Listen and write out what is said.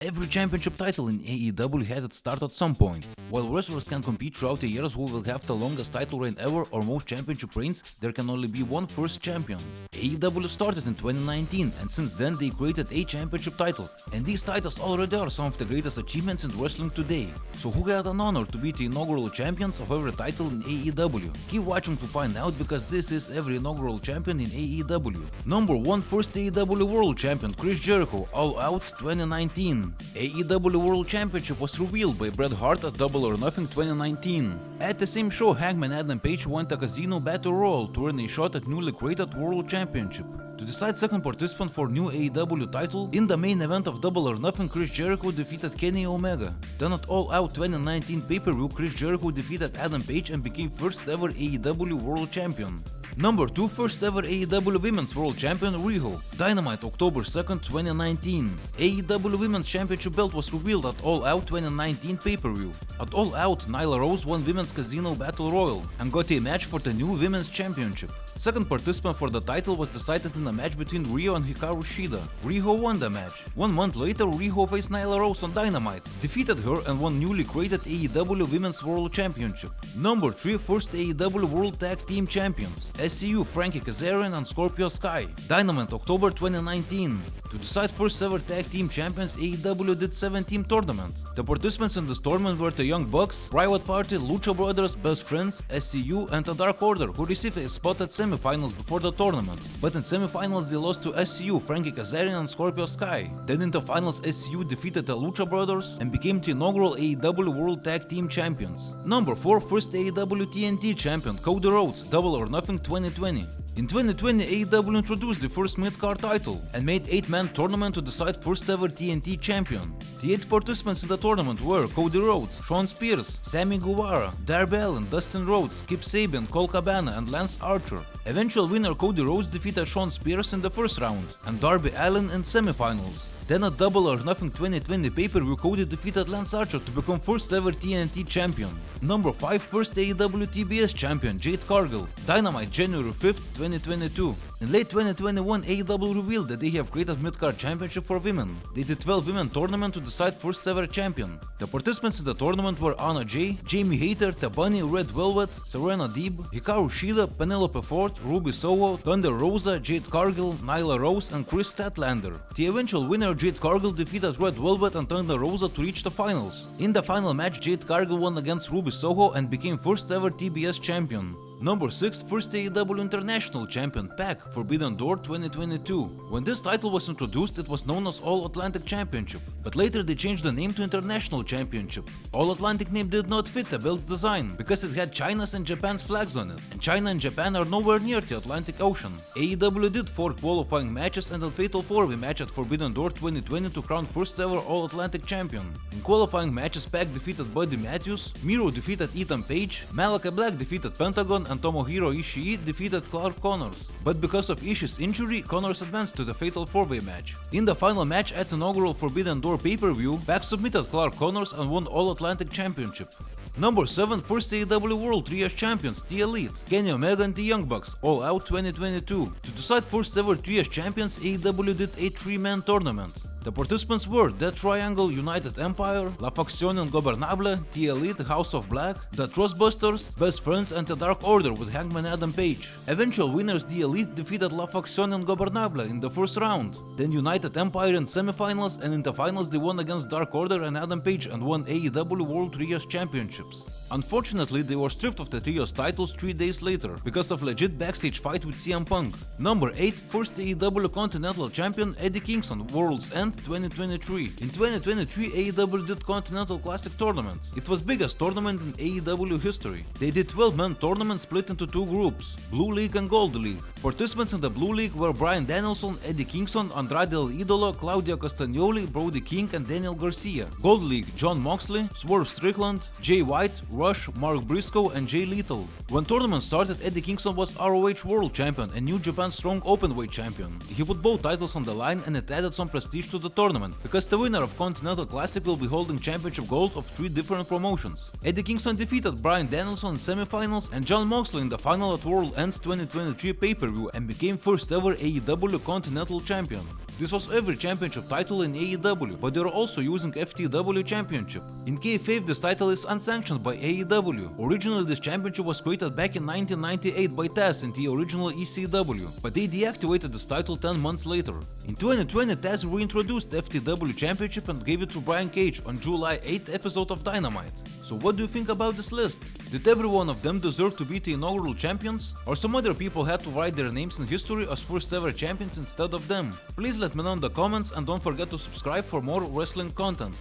Every championship title in AEW had its start at some point. While wrestlers can compete throughout the years who will have the longest title reign ever or most championship reigns, there can only be one first champion. AEW started in 2019 and since then they created 8 championship titles, and these titles already are some of the greatest achievements in wrestling today. So who had an honor to be the inaugural champions of every title in AEW? Keep watching to find out, because this is every inaugural champion in AEW. Number 1, first AEW World Champion Chris Jericho, All Out 2019. AEW World Championship was revealed by Bret Hart at Double or Nothing 2019. At the same show, Hangman Adam Page won the Casino Battle Royal to earn a shot at newly created World Championship. To decide second participant for new AEW title, in the main event of Double or Nothing, Chris Jericho defeated Kenny Omega. Then at All Out 2019 pay-per-view, Chris Jericho defeated Adam Page and became first ever AEW World Champion. Number 2, first ever AEW Women's World Champion Riho. Dynamite, October 2nd, 2019. AEW Women's Championship belt was revealed at All Out 2019 pay-per-view. At All Out, Nyla Rose won Women's Casino Battle Royal and got a match for the new Women's Championship. Second participant for the title was decided in a match between Riho and Hikaru Shida. Riho won the match. 1 month later, Riho faced Nyla Rose on Dynamite, defeated her and won newly created AEW Women's World Championship. Number 3, first AEW World Tag Team Champions. SCU, Frankie Kazarian and Scorpio Sky. Dynamite, October 2019. To decide first ever tag team champions, AEW did 7-team tournament. The participants in this tournament were the Young Bucks, Private Party, Lucha Brothers, Best Friends, SCU and the Dark Order, who received a spot at semifinals before the tournament. But in semifinals they lost to SCU, Frankie Kazarian and Scorpio Sky. Then in the finals, SCU defeated the Lucha Brothers and became the inaugural AEW World Tag Team Champions. Number 4, first AEW TNT Champion Cody Rhodes, Double or Nothing 2020. In 2020, AEW introduced the first mid-card title and made 8-man tournament to decide first ever TNT champion. The 8 participants in the tournament were Cody Rhodes, Shawn Spears, Sammy Guevara, Darby Allin, Dustin Rhodes, Kip Sabian, Colt Cabana and Lance Archer. Eventual winner Cody Rhodes defeated Shawn Spears in the first round and Darby Allin in semifinals. Then at Double or Nothing 2020 pay-per-view, Cody defeated Lance Archer to become first ever TNT champion. Number 5, first AEW TBS champion Jade Cargill. Dynamite, January 5th, 2022. In late 2021, AEW revealed that they have created mid-card championship for women. They did 12 women tournament to decide first ever champion. The participants in the tournament were Anna Jay, Jamie Hayter, Tabani, Red Velvet, Serena Deeb, Hikaru Shida, Penelope Ford, Ruby Soho, Thunder Rosa, Jade Cargill, Nyla Rose and Chris Statlander. The eventual winner Jade Cargill defeated Red Velvet and Thunder Rosa to reach the finals. In the final match, Jade Cargill won against Ruby Soho and became first ever TBS champion. Number 6, first AEW International Champion PAC, Forbidden Door 2022. When this title was introduced, it was known as All Atlantic Championship, but later they changed the name to International Championship. All Atlantic name did not fit the belt's design, because it had China's and Japan's flags on it, and China and Japan are nowhere near the Atlantic Ocean. AEW did 4 qualifying matches and a fatal 4-way match at Forbidden Door 2020 to crown first ever All Atlantic Champion. In qualifying matches, PAC defeated Buddy Matthews, Miro defeated Ethan Page, Malachi Black defeated Pentagon, and Tomohiro Ishii defeated Clark Connors. But because of Ishii's injury, Connors advanced to the fatal 4-way match. In the final match at inaugural Forbidden Door pay-per-view, PAC submitted Clark Connors and won All Atlantic Championship. Number 7, first AEW World Trios Champions The Elite, Kenny Omega and the Young Bucks, All Out 2022. To decide first ever Trios Champions, AEW did a 3-man tournament. The participants were The Triangle, United Empire, La Facción Ingobernable, The Elite, House of Black, The Trustbusters, Best Friends and the Dark Order with Hangman Adam Page. Eventual winners The Elite defeated La Facción Ingobernable in the first round. Then United Empire in semifinals, and in the finals they won against Dark Order and Adam Page and won AEW World Trios Championships. Unfortunately, they were stripped of the Trios titles 3 days later because of legit backstage fight with CM Punk. Number 8, first AEW Continental Champion Eddie Kingston, World's End 2023. In 2023, AEW did Continental Classic Tournament. It was biggest tournament in AEW history. They did 12-man tournament split into 2 groups, Blue League and Gold League. Participants in the Blue League were Bryan Danielson, Eddie Kingston, Andrade El Idolo, Claudio Castagnoli, Brody King and Daniel Garcia. Gold League, Jon Moxley, Swerve Strickland, Jay White, Rush, Mark Briscoe and Jay Lethal. When tournament started, Eddie Kingston was ROH World Champion and New Japan Strong Openweight Champion. He put both titles on the line and it added some prestige to the tournament, because the winner of Continental Classic will be holding championship gold of 3 different promotions. Eddie Kingston defeated Bryan Danielson in semifinals and Jon Moxley in the final at World Ends 2023 pay-per-view and became first ever AEW Continental Champion. This was every championship title in AEW, but they are also using FTW Championship. In kayfabe, this title is unsanctioned by AEW. Originally, this championship was created back in 1998 by Taz in the original ECW, but they deactivated this title 10 months later. In 2020, Taz reintroduced the FTW Championship and gave it to Brian Cage on July 8th episode of Dynamite. So what do you think about this list? Did every one of them deserve to be the inaugural champions? Or some other people had to write their names in history as first ever champions instead of them? Please let me know in the comments and don't forget to subscribe for more wrestling content.